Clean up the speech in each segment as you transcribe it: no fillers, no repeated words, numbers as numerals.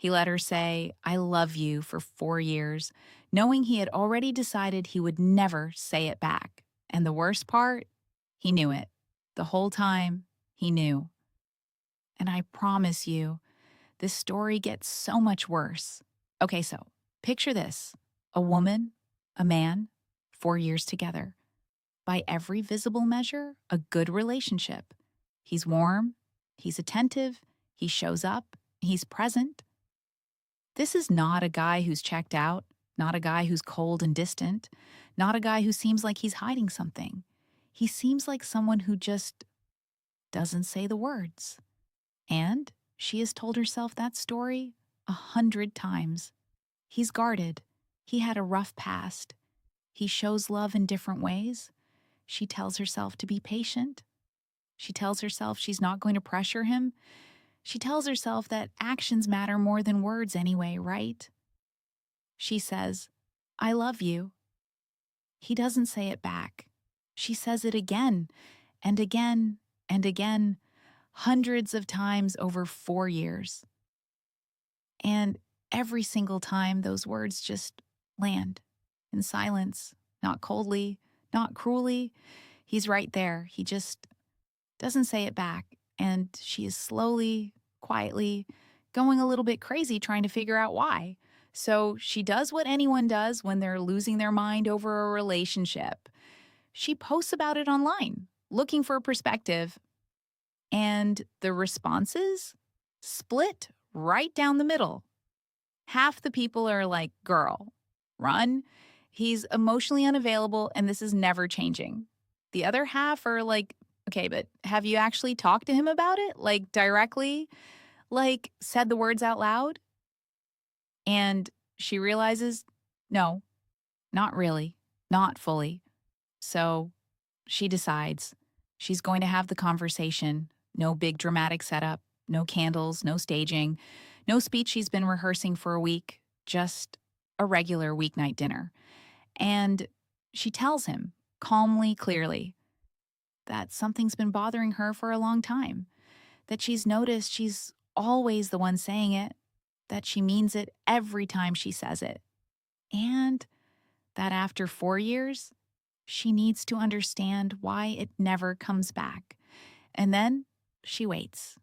He let her say, I love you for 4 years, knowing he had already decided he would never say it back. And the worst part, he knew it. The whole time, he knew. And I promise you, this story gets so much worse. Okay, so picture this: a woman, a man, 4 years together. By every visible measure, a good relationship. He's warm, he's attentive, he shows up, he's present. This is not a guy who's checked out, not a guy who's cold and distant, not a guy who seems like he's hiding something. He seems like someone who just doesn't say the words. And she has told herself that story 100 times. He's guarded. He had a rough past. He shows love in different ways. She tells herself to be patient. She tells herself she's not going to pressure him. She tells herself that actions matter more than words anyway, right? She says, I love you. He doesn't say it back. She says it again and again and again, hundreds of times over 4 years. And every single time, those words just land in silence, not coldly, not cruelly. He's right there. He just doesn't say it back. And she is slowly, quietly going a little bit crazy trying to figure out why. So she does what anyone does when they're losing their mind over a relationship. She posts about it online, looking for a perspective. And the responses split right down the middle. Half the people are like, girl, run. He's emotionally unavailable and this is never changing. The other half are like, okay, but have you actually talked to him about it? Like directly? Like said the words out loud? And she realizes, no, not really, not fully. So she decides she's going to have the conversation. No big dramatic setup, no candles, no staging, no speech she's been rehearsing for a week, just a regular weeknight dinner. And she tells him calmly, clearly, that something's been bothering her for a long time, that she's noticed she's always the one saying it, that she means it every time she says it, and that after 4 years, she needs to understand why it never comes back. And then she waits.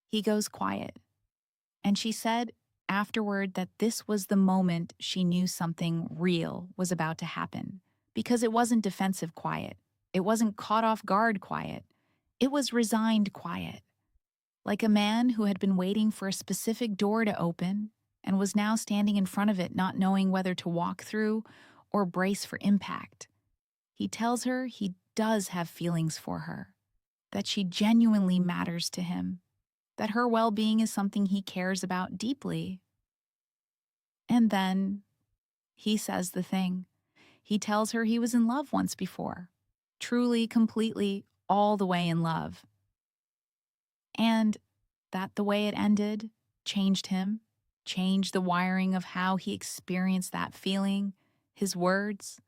He goes quiet. And she said afterward that this was the moment she knew something real was about to happen, because it wasn't defensive quiet. It wasn't caught off guard quiet. It was resigned quiet, like a man who had been waiting for a specific door to open and was now standing in front of it, not knowing whether to walk through or brace for impact. He tells her he does have feelings for her, that she genuinely matters to him, that her well-being is something he cares about deeply. And then he says the thing. He tells her he was in love once before, truly, completely, all the way in love. And that the way it ended changed him, changed the wiring of how he experienced that feeling, his words,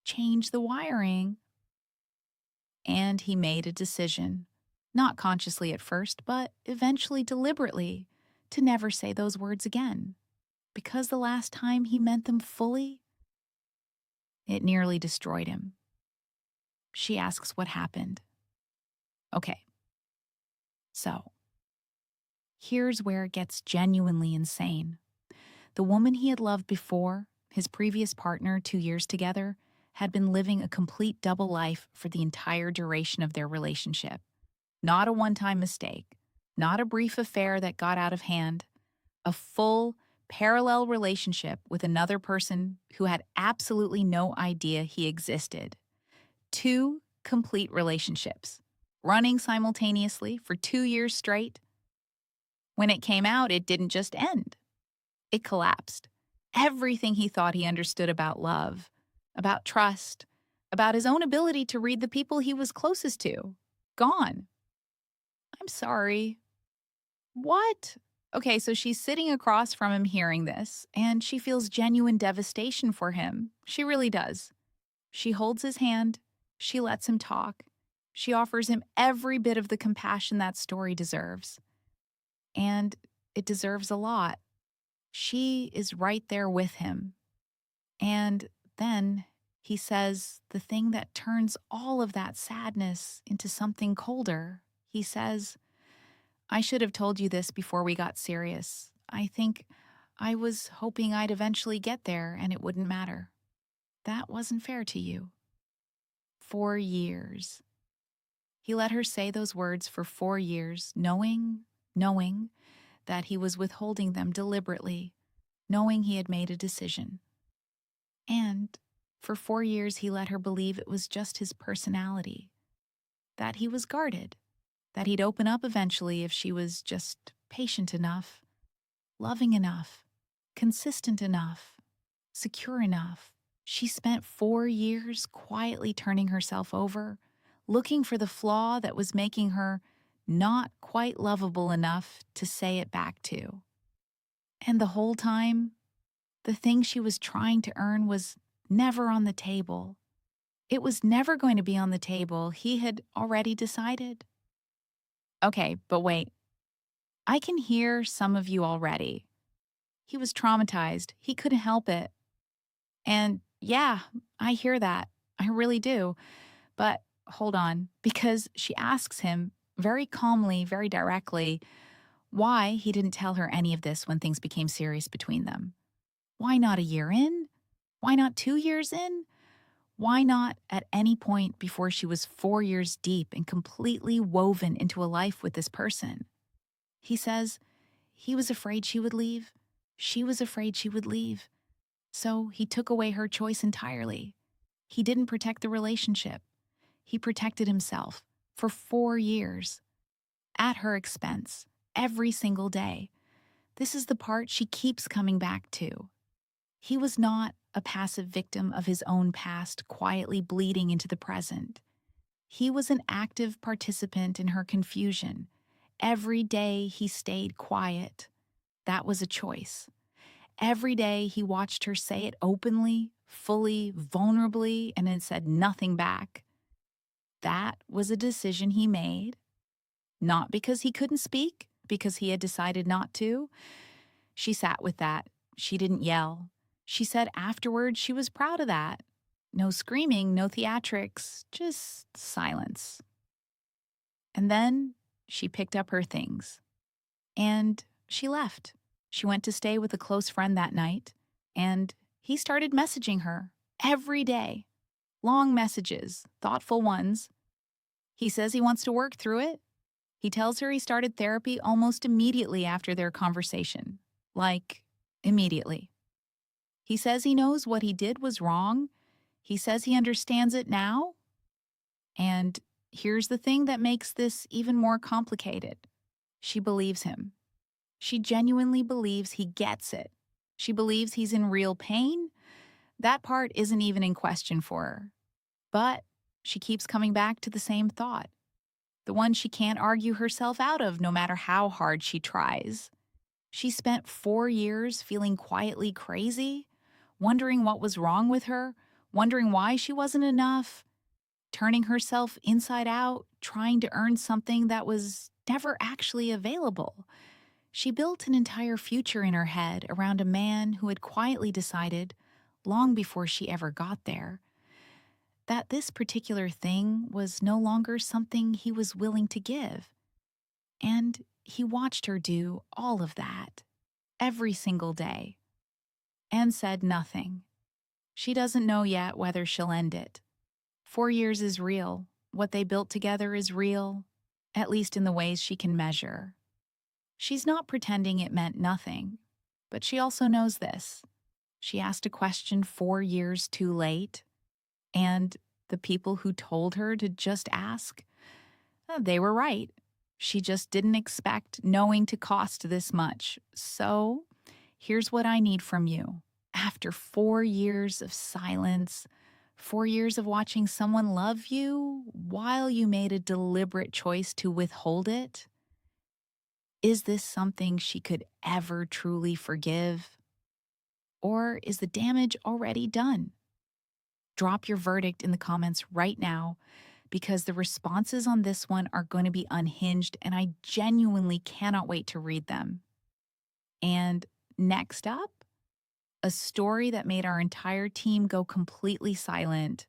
changed the wiring. And he made a decision, not consciously at first, but eventually deliberately, to never say those words again. Because the last time he meant them fully, it nearly destroyed him. She asks what happened. Okay, so here's where it gets genuinely insane. The woman he had loved before, his previous partner 2 years together, had been living a complete double life for the entire duration of their relationship. Not a one-time mistake, not a brief affair that got out of hand, a full, parallel relationship with another person who had absolutely no idea he existed. 2 complete relationships, running simultaneously for 2 years straight. When it came out, it didn't just end. It collapsed. Everything he thought he understood about love, about trust, about his own ability to read the people he was closest to, gone. I'm sorry. What? Okay, so she's sitting across from him hearing this, and she feels genuine devastation for him. She really does. She holds his hand. She lets him talk. She offers him every bit of the compassion that story deserves. And it deserves a lot. She is right there with him. And then he says the thing that turns all of that sadness into something colder. He says, I should have told you this before we got serious. I think I was hoping I'd eventually get there and it wouldn't matter. That wasn't fair to you. 4 years. He let her say those words for 4 years, knowing that he was withholding them deliberately, knowing he had made a decision. And for 4 years, he let her believe it was just his personality, that he was guarded, that he'd open up eventually if she was just patient enough, loving enough, consistent enough, secure enough. She spent 4 years quietly turning herself over, looking for the flaw that was making her not quite lovable enough to say it back to. And the whole time, the thing she was trying to earn was never on the table. It was never going to be on the table. He had already decided. Okay, but wait. I can hear some of you already. He was traumatized. He couldn't help it. And yeah, I hear that. I really do. But hold on, because she asks him very calmly, very directly, why he didn't tell her any of this when things became serious between them. Why not a year in? Why not 2 years in? Why not at any point before she was 4 years deep and completely woven into a life with this person? He says he was afraid she would leave. She was afraid she would leave. So he took away her choice entirely. He didn't protect the relationship. He protected himself for 4 years at her expense every single day. This is the part she keeps coming back to. He was not a passive victim of his own past quietly bleeding into the present. He was an active participant in her confusion. Every day he stayed quiet. That was a choice. Every day he watched her say it openly, fully, vulnerably, and then said nothing back. That was a decision he made, not because he couldn't speak, because he had decided not to. She sat with that. She didn't yell. She said afterward she was proud of that. No screaming, no theatrics, just silence. And then she picked up her things. And she left. She went to stay with a close friend that night, and he started messaging her every day. Long messages, thoughtful ones. He says he wants to work through it. He tells her he started therapy almost immediately after their conversation. Like, immediately. He says he knows what he did was wrong. He says he understands it now. And here's the thing that makes this even more complicated. She believes him. She genuinely believes he gets it. She believes he's in real pain. That part isn't even in question for her. But she keeps coming back to the same thought, the one she can't argue herself out of no matter how hard she tries. She spent 4 years feeling quietly crazy, wondering what was wrong with her, wondering why she wasn't enough, turning herself inside out, trying to earn something that was never actually available. She built an entire future in her head around a man who had quietly decided, long before she ever got there, that this particular thing was no longer something he was willing to give. And he watched her do all of that, every single day, and said nothing. She doesn't know yet whether she'll end it. 4 years is real. What they built together is real, at least in the ways she can measure. She's not pretending it meant nothing, but she also knows this. She asked a question 4 years too late, and the people who told her to just ask, they were right. She just didn't expect knowing to cost this much. So here's what I need from you. After 4 years of silence, 4 years of watching someone love you while you made a deliberate choice to withhold it, is this something she could ever truly forgive? Or is the damage already done? Drop your verdict in the comments right now, because the responses on this one are going to be unhinged and I genuinely cannot wait to read them. And Next up, a story that made our entire team go completely silent.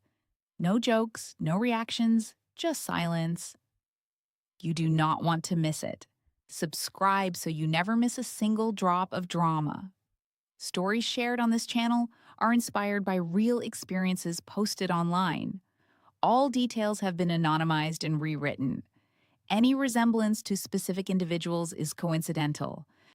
No jokes, no reactions, just silence. You do not want to miss it. Subscribe so you never miss a single drop of drama. Stories shared on this channel are inspired by real experiences posted online. All details have been anonymized and rewritten. Any resemblance to specific individuals is coincidental.